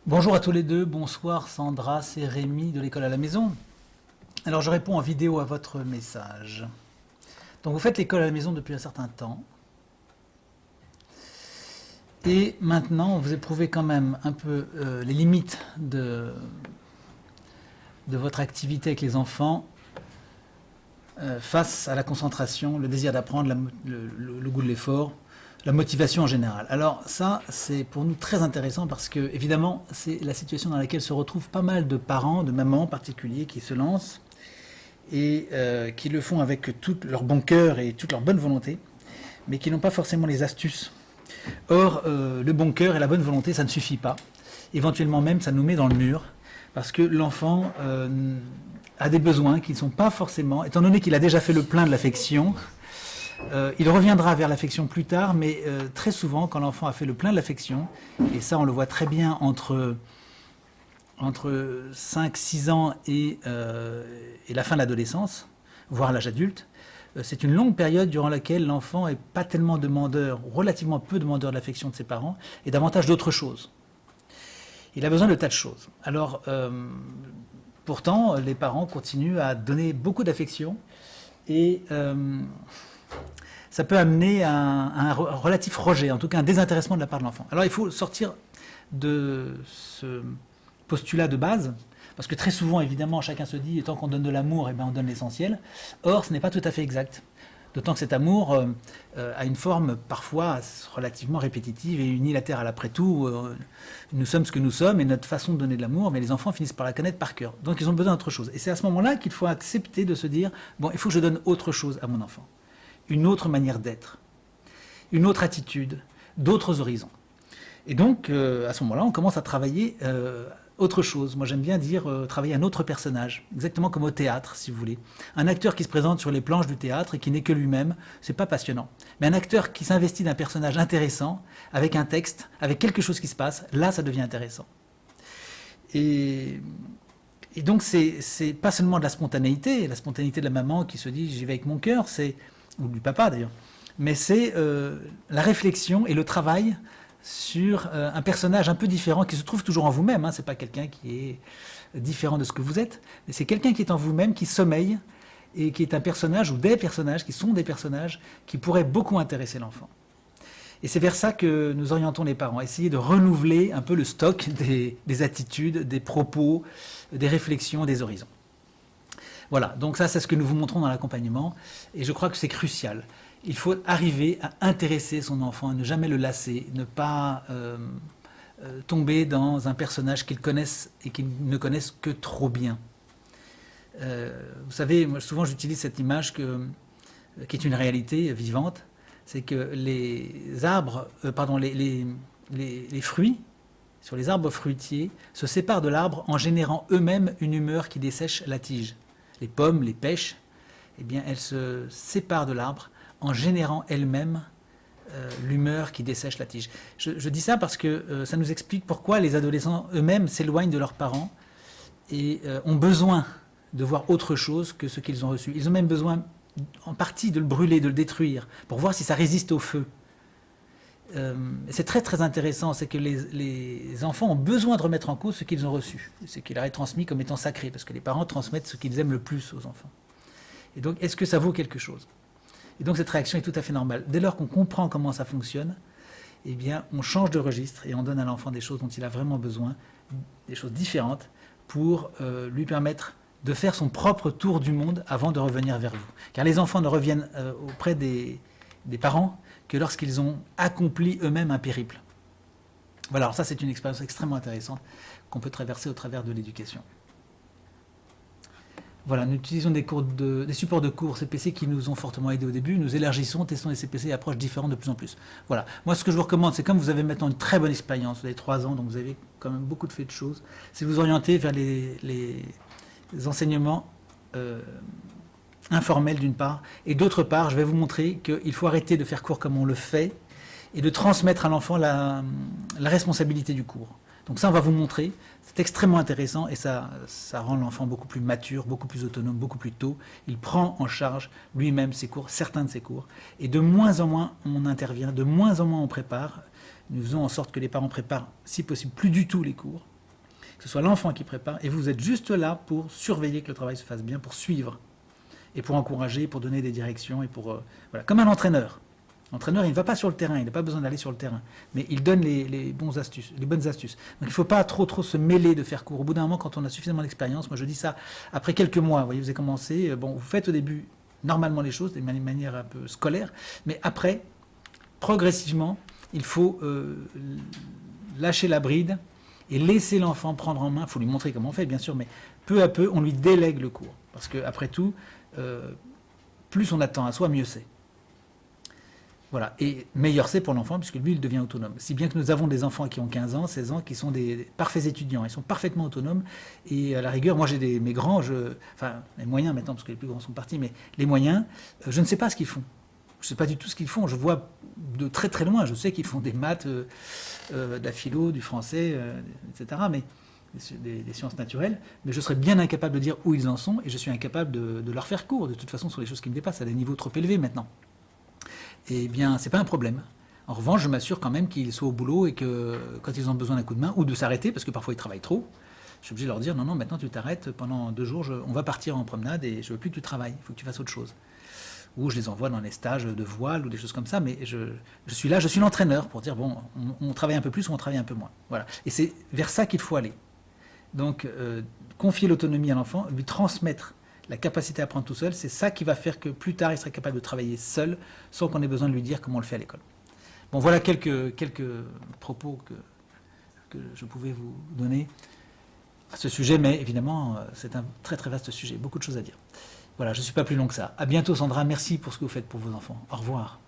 Bonjour à tous les deux, bonsoir Sandra, c'est Rémi de l'école à la maison. Alors je réponds en vidéo à votre message. Donc vous faites l'école à la maison depuis un certain temps. Et maintenant vous éprouvez quand même un peu les limites de votre activité avec les enfants face à la concentration, le désir d'apprendre, le goût de l'effort, la motivation en général. Alors ça, c'est pour nous très intéressant parce que, évidemment, c'est la situation dans laquelle se retrouvent pas mal de parents, de mamans en particulier, qui se lancent et qui le font avec tout leur bon cœur et toute leur bonne volonté, mais qui n'ont pas forcément les astuces. Or, le bon cœur et la bonne volonté, ça ne suffit pas. Éventuellement même, ça nous met dans le mur, parce que l'enfant a des besoins qui ne sont pas forcément, étant donné qu'il a déjà fait le plein de l'affection, il reviendra vers l'affection plus tard, mais très souvent, quand l'enfant a fait le plein de l'affection, et ça on le voit très bien entre 5-6 ans et la fin de l'adolescence, voire l'âge adulte, c'est une longue période durant laquelle l'enfant n'est pas tellement demandeur, relativement peu demandeur de l'affection de ses parents, et davantage d'autres choses. Il a besoin de tas de choses. Alors, pourtant, les parents continuent à donner beaucoup d'affection, et ça peut amener à un relatif rejet, en tout cas un désintéressement de la part de l'enfant. Alors il faut sortir de ce postulat de base, parce que très souvent, évidemment, chacun se dit, tant qu'on donne de l'amour, eh ben, on donne l'essentiel. Or, ce n'est pas tout à fait exact. D'autant que cet amour a une forme parfois relativement répétitive et unilatérale. Après tout, nous sommes ce que nous sommes et notre façon de donner de l'amour, mais les enfants finissent par la connaître par cœur. Donc ils ont besoin d'autre chose. Et c'est à ce moment-là qu'il faut accepter de se dire, bon, il faut que je donne autre chose à mon enfant. Une autre manière d'être, une autre attitude, d'autres horizons. Et donc, à ce moment-là, on commence à travailler autre chose. Moi, j'aime bien dire travailler un autre personnage, exactement comme au théâtre, si vous voulez. Un acteur qui se présente sur les planches du théâtre et qui n'est que lui-même, c'est pas passionnant. Mais un acteur qui s'investit d'un personnage intéressant, avec un texte, avec quelque chose qui se passe, là, ça devient intéressant. Et donc, c'est pas seulement de la spontanéité de la maman qui se dit j'y vais avec mon cœur, ou du papa d'ailleurs, mais c'est la réflexion et le travail sur un personnage un peu différent qui se trouve toujours en vous-même. C'est pas quelqu'un qui est différent de ce que vous êtes, mais c'est quelqu'un qui est en vous-même, qui sommeille et qui est un personnage ou des personnages qui sont des personnages qui pourraient beaucoup intéresser l'enfant. Et c'est vers ça que nous orientons les parents, essayer de renouveler un peu le stock des attitudes, des propos, des réflexions, des horizons. Voilà, donc ça c'est ce que nous vous montrons dans l'accompagnement, et je crois que c'est crucial. Il faut arriver à intéresser son enfant, à ne jamais le lasser, ne pas tomber dans un personnage qu'ils connaissent et qu'ils ne connaissent que trop bien. Vous savez, moi, souvent j'utilise cette image qui est une réalité vivante, c'est que les arbres, les fruits sur les arbres fruitiers se séparent de l'arbre en générant eux-mêmes une humeur qui dessèche la tige. Les pommes, les pêches, eh bien, elles se séparent de l'arbre en générant elles-mêmes l'humeur qui dessèche la tige. Je dis ça parce que ça nous explique pourquoi les adolescents eux-mêmes s'éloignent de leurs parents et ont besoin de voir autre chose que ce qu'ils ont reçu. Ils ont même besoin, en partie, de le brûler, de le détruire, pour voir si ça résiste au feu. C'est très très intéressant, c'est que les enfants ont besoin de remettre en cause ce qu'ils ont reçu, ce qui leur est transmis comme étant sacré, parce que les parents transmettent ce qu'ils aiment le plus aux enfants. Et donc, est-ce que ça vaut quelque chose? Et donc cette réaction est tout à fait normale. Dès lors qu'on comprend comment ça fonctionne, eh bien, on change de registre et on donne à l'enfant des choses dont il a vraiment besoin, des choses différentes, pour lui permettre de faire son propre tour du monde avant de revenir vers vous. Car les enfants ne reviennent auprès des parents que lorsqu'ils ont accompli eux-mêmes un périple. Voilà, alors ça c'est une expérience extrêmement intéressante qu'on peut traverser au travers de l'éducation. Voilà, nous utilisons des supports de cours CPC qui nous ont fortement aidés au début. Nous élargissons, testons les CPC et approches différentes de plus en plus. Voilà, moi ce que je vous recommande, c'est comme vous avez maintenant une très bonne expérience, vous avez 3 ans, donc vous avez quand même beaucoup de faits de choses, c'est de vous orienter vers les enseignements informels d'une part, et d'autre part, je vais vous montrer qu'il faut arrêter de faire cours comme on le fait, et de transmettre à l'enfant la responsabilité du cours. Donc ça, on va vous montrer. C'est extrêmement intéressant et ça rend l'enfant beaucoup plus mature, beaucoup plus autonome, beaucoup plus tôt. Il prend en charge lui-même ses cours, certains de ses cours. Et de moins en moins, on intervient, de moins en moins on prépare. Nous faisons en sorte que les parents préparent, si possible, plus du tout les cours. que ce soit l'enfant qui prépare, et vous êtes juste là pour surveiller que le travail se fasse bien, pour suivre, et pour encourager, pour donner des directions, et pour voilà, comme un entraîneur. L'entraîneur, il ne va pas sur le terrain, il n'a pas besoin d'aller sur le terrain, mais il donne les bonnes astuces. Donc il ne faut pas trop se mêler de faire court. Au bout d'un moment, quand on a suffisamment d'expérience, moi je dis ça, après quelques mois, vous voyez, vous avez commencé, bon, vous faites au début normalement les choses, de manière un peu scolaire, mais après, progressivement, il faut lâcher la bride et laisser l'enfant prendre en main. Il faut lui montrer comment on fait, bien sûr, mais peu à peu, on lui délègue le cours. Parce qu'après tout, plus on attend à soi, mieux c'est. Voilà. Et meilleur c'est pour l'enfant, puisque lui, il devient autonome. Si bien que nous avons des enfants qui ont 15 ans, 16 ans, qui sont des parfaits étudiants. Ils sont parfaitement autonomes. Et à la rigueur, moi, j'ai mes grands, enfin, les moyens maintenant, parce que les plus grands sont partis, mais les moyens, je ne sais pas ce qu'ils font. Je ne sais pas du tout ce qu'ils font. Je vois de très très loin. Je sais qu'ils font des maths, de la philo, du français, etc. Mais des sciences naturelles. Mais je serais bien incapable de dire où ils en sont. Et je suis incapable de leur faire cours. De toute façon, sur les choses qui me dépassent, à des niveaux trop élevés maintenant. Eh bien, c'est pas un problème. En revanche, je m'assure quand même qu'ils soient au boulot et que quand ils ont besoin d'un coup de main, ou de s'arrêter, parce que parfois ils travaillent trop, je suis obligé de leur dire non, non, maintenant tu t'arrêtes, pendant 2 jours, on va partir en promenade et je veux plus que tu travailles, il faut que tu fasses autre chose. Ou je les envoie dans les stages de voile ou des choses comme ça, mais je suis là, je suis l'entraîneur pour dire bon, on travaille un peu plus ou on travaille un peu moins. Voilà. Et c'est vers ça qu'il faut aller. Donc, confier l'autonomie à l'enfant, lui transmettre la capacité à apprendre tout seul, c'est ça qui va faire que plus tard, il sera capable de travailler seul, sans qu'on ait besoin de lui dire comment on le fait à l'école. Bon, voilà quelques propos que je pouvais vous donner à ce sujet, mais évidemment, c'est un très très vaste sujet, beaucoup de choses à dire. Voilà, je ne suis pas plus long que ça. À bientôt Sandra, merci pour ce que vous faites pour vos enfants. Au revoir.